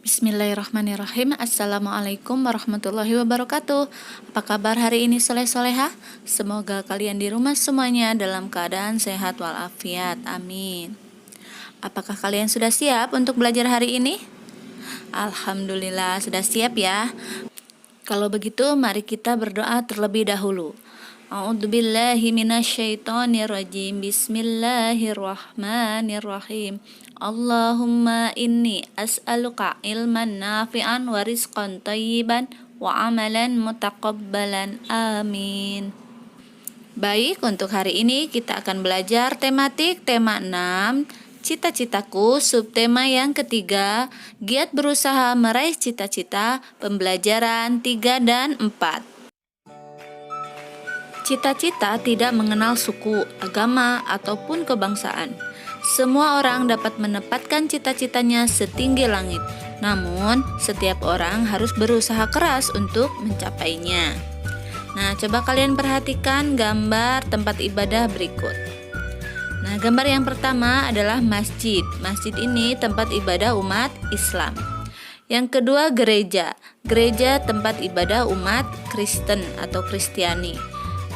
Bismillahirrahmanirrahim. Assalamualaikum warahmatullahi wabarakatuh. Apa kabar hari ini soleh-soleha? Semoga kalian di rumah semuanya dalam keadaan sehat walafiat. Amin. Apakah kalian sudah siap untuk belajar hari ini? Alhamdulillah sudah siap ya. Kalau begitu mari kita berdoa terlebih dahulu. A'udzubillahi minasyaitonirrajim. Bismillahirrahmanirrahim. Allahumma inni as'aluka ilman nafi'an wa rizqan thayyiban wa amalan mutaqabbalan. Amin. Baik, untuk hari ini kita akan belajar tematik tema 6, cita-citaku, subtema yang ketiga, giat berusaha meraih cita-cita, pembelajaran 3 dan 4. Cita-cita tidak mengenal suku, agama, ataupun kebangsaan. Semua orang dapat menempatkan cita-citanya setinggi langit. Namun, setiap orang harus berusaha keras untuk mencapainya. Nah, coba kalian perhatikan gambar tempat ibadah berikut. Nah, gambar yang pertama adalah masjid. Masjid ini tempat ibadah umat Islam. Yang kedua, gereja. Gereja tempat ibadah umat Kristen atau Kristiani.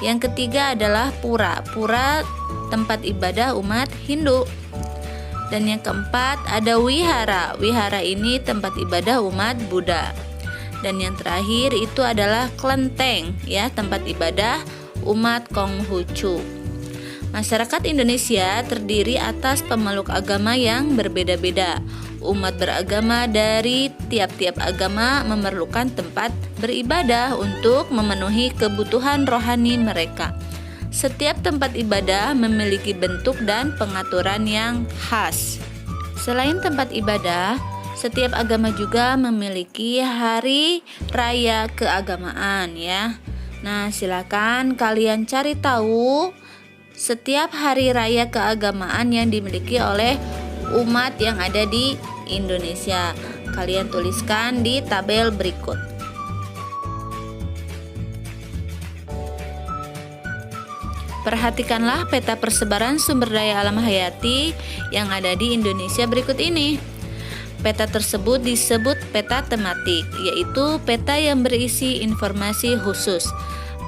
Yang ketiga adalah pura. Pura tempat ibadah umat Hindu. Dan yang keempat ada wihara. Wihara ini tempat ibadah umat Buddha. Dan yang terakhir itu adalah kelenteng, ya, tempat ibadah umat Konghucu. Masyarakat Indonesia terdiri atas pemeluk agama yang berbeda-beda. Umat beragama dari tiap-tiap agama memerlukan tempat beribadah untuk memenuhi kebutuhan rohani mereka. Setiap tempat ibadah memiliki bentuk dan pengaturan yang khas. Selain tempat ibadah, setiap agama juga memiliki hari raya keagamaan, ya. Nah, silakan kalian cari tahu setiap hari raya keagamaan yang dimiliki oleh umat yang ada di Indonesia. Kalian tuliskan di tabel berikut. Perhatikanlah peta persebaran sumber daya alam hayati yang ada di Indonesia berikut ini. Peta tersebut disebut peta tematik, yaitu peta yang berisi informasi khusus.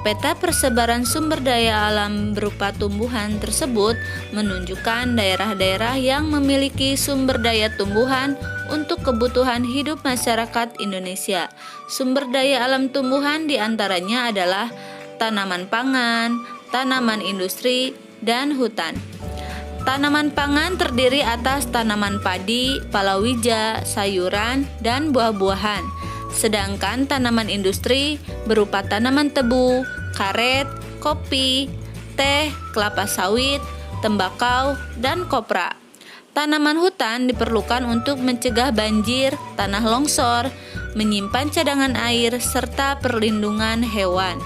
Peta persebaran sumber daya alam berupa tumbuhan tersebut menunjukkan daerah-daerah yang memiliki sumber daya tumbuhan untuk kebutuhan hidup masyarakat Indonesia. Sumber daya alam tumbuhan diantaranya adalah tanaman pangan, tanaman industri, dan hutan. Tanaman pangan terdiri atas tanaman padi, palawija, sayuran, dan buah-buahan. Sedangkan tanaman industri berupa tanaman tebu, karet, kopi, teh, kelapa sawit, tembakau, dan kopra. Tanaman hutan diperlukan untuk mencegah banjir, tanah longsor, menyimpan cadangan air, serta perlindungan hewan.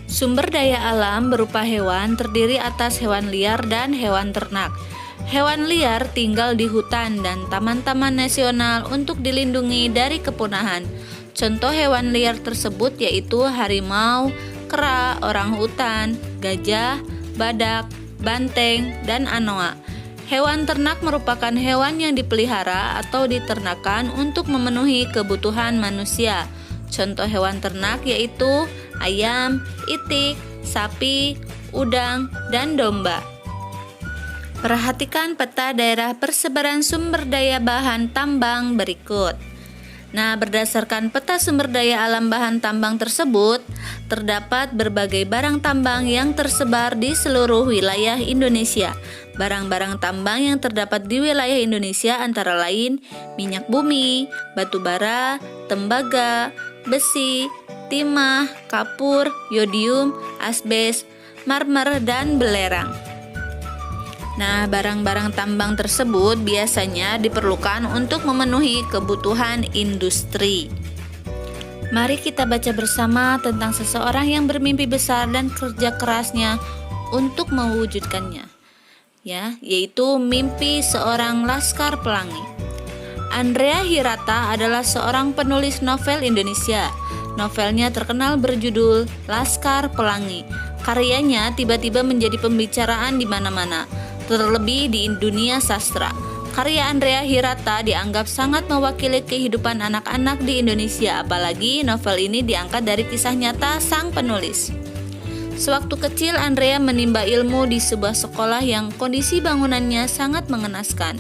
Sumber daya alam berupa hewan terdiri atas hewan liar dan hewan ternak. Hewan liar tinggal di hutan dan taman-taman nasional untuk dilindungi dari kepunahan. Contoh hewan liar tersebut yaitu harimau, kera, orangutan, gajah, badak, banteng, dan anoa. Hewan ternak merupakan hewan yang dipelihara atau diternakan untuk memenuhi kebutuhan manusia. Contoh hewan ternak yaitu ayam, itik, sapi, udang, dan domba. Perhatikan peta daerah persebaran sumber daya bahan tambang berikut. Nah, berdasarkan peta sumber daya alam bahan tambang tersebut, terdapat berbagai barang tambang yang tersebar di seluruh wilayah Indonesia. Barang-barang tambang yang terdapat di wilayah Indonesia antara lain minyak bumi, batu bara, tembaga, besi, timah, kapur, yodium, asbes, marmer, dan belerang. Nah, barang-barang tambang tersebut biasanya diperlukan untuk memenuhi kebutuhan industri. Mari kita baca bersama tentang seseorang yang bermimpi besar dan kerja kerasnya untuk mewujudkannya, ya, yaitu mimpi seorang laskar pelangi. Andrea Hirata adalah seorang penulis novel Indonesia. Novelnya terkenal berjudul Laskar Pelangi. Karyanya tiba-tiba menjadi pembicaraan di mana-mana, terlebih di dunia sastra. Karya Andrea Hirata dianggap sangat mewakili kehidupan anak-anak di Indonesia, apalagi novel ini diangkat dari kisah nyata sang penulis. Sewaktu kecil, Andrea menimba ilmu di sebuah sekolah yang kondisi bangunannya sangat mengenaskan.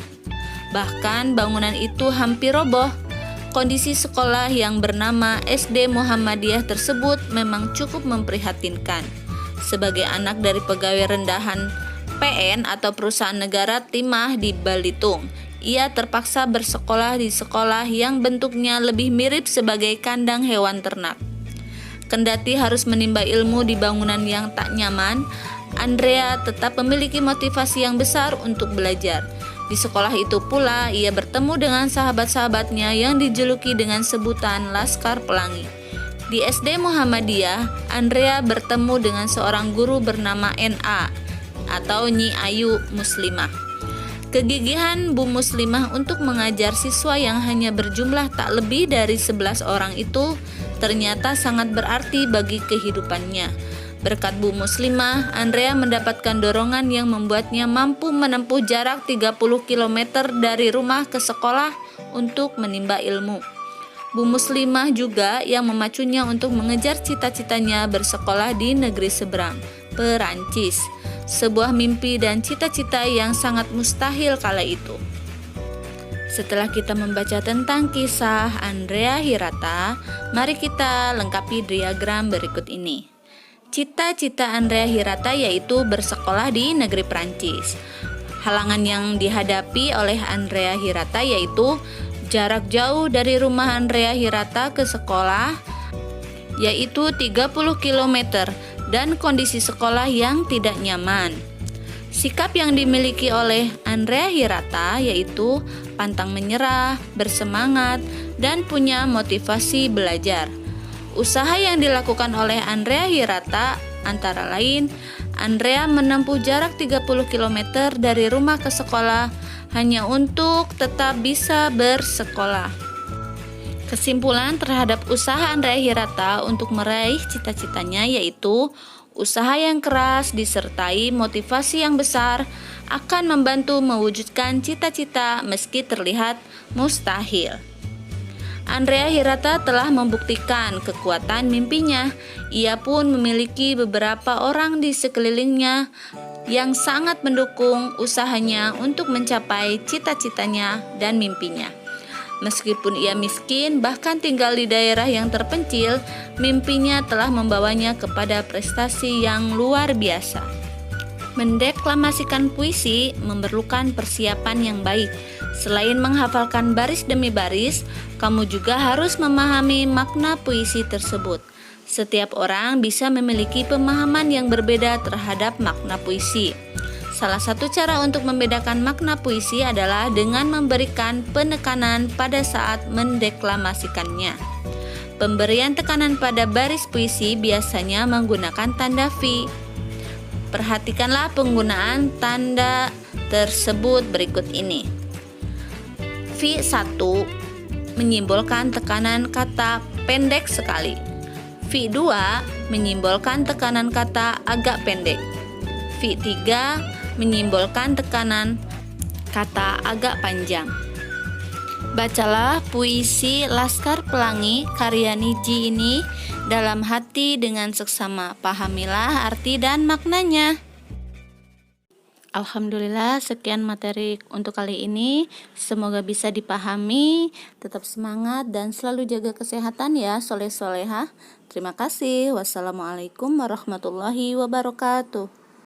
Bahkan bangunan itu hampir roboh. Kondisi sekolah yang bernama SD Muhammadiyah tersebut memang cukup memprihatinkan. Sebagai anak dari pegawai rendahan PN atau perusahaan negara timah di Balitung, ia terpaksa bersekolah di sekolah yang bentuknya lebih mirip sebagai kandang hewan ternak. Kendati harus menimba ilmu di bangunan yang tak nyaman, Andrea tetap memiliki motivasi yang besar untuk belajar. Di sekolah itu pula ia bertemu dengan sahabat-sahabatnya yang dijuluki dengan sebutan Laskar Pelangi. Di SD Muhammadiyah, Andrea bertemu dengan seorang guru bernama NA atau Nyi Ayu Muslimah. Kegigihan Bu Muslimah untuk mengajar siswa yang hanya berjumlah tak lebih dari 11 orang itu ternyata sangat berarti bagi kehidupannya. Berkat Bu Muslimah, Andrea mendapatkan dorongan yang membuatnya mampu menempuh jarak 30 km dari rumah ke sekolah untuk menimba ilmu. Bu Muslimah juga yang memacunya untuk mengejar cita-citanya bersekolah di negeri seberang, Perancis. Sebuah mimpi dan cita-cita yang sangat mustahil kala itu. Setelah kita membaca tentang kisah Andrea Hirata, mari kita lengkapi diagram berikut ini. Cita-cita Andrea Hirata yaitu bersekolah di negeri Prancis. Halangan yang dihadapi oleh Andrea Hirata yaitu jarak jauh dari rumah Andrea Hirata ke sekolah yaitu 30 km dan kondisi sekolah yang tidak nyaman. Sikap yang dimiliki oleh Andrea Hirata yaitu pantang menyerah, bersemangat, dan punya motivasi belajar. Usaha yang dilakukan oleh Andrea Hirata antara lain, Andrea menempuh jarak 30 km dari rumah ke sekolah hanya untuk tetap bisa bersekolah. Kesimpulan terhadap usaha Andrea Hirata untuk meraih cita-citanya yaitu usaha yang keras disertai motivasi yang besar akan membantu mewujudkan cita-cita meski terlihat mustahil. Andrea Hirata telah membuktikan kekuatan mimpinya. Ia pun memiliki beberapa orang di sekelilingnya yang sangat mendukung usahanya untuk mencapai cita-citanya dan mimpinya. Meskipun ia miskin, bahkan tinggal di daerah yang terpencil, mimpinya telah membawanya kepada prestasi yang luar biasa. Mendeklamasikan puisi memerlukan persiapan yang baik. Selain menghafalkan baris demi baris, kamu juga harus memahami makna puisi tersebut. Setiap orang bisa memiliki pemahaman yang berbeda terhadap makna puisi. Salah satu cara untuk membedakan makna puisi adalah dengan memberikan penekanan pada saat mendeklamasikannya. Pemberian tekanan pada baris puisi biasanya menggunakan tanda V. Perhatikanlah penggunaan tanda tersebut berikut ini. V1 menyimbolkan tekanan kata pendek sekali. V2 menyimbolkan tekanan kata agak pendek. V3 menyimbolkan tekanan kata agak panjang. Bacalah puisi Laskar Pelangi karya Niji ini dalam hati dengan seksama. Pahamilah arti dan maknanya. Alhamdulillah, sekian materi untuk kali ini. Semoga bisa dipahami. Tetap semangat dan selalu jaga kesehatan ya, soleh-solehah. Terima kasih. Wassalamualaikum warahmatullahi wabarakatuh.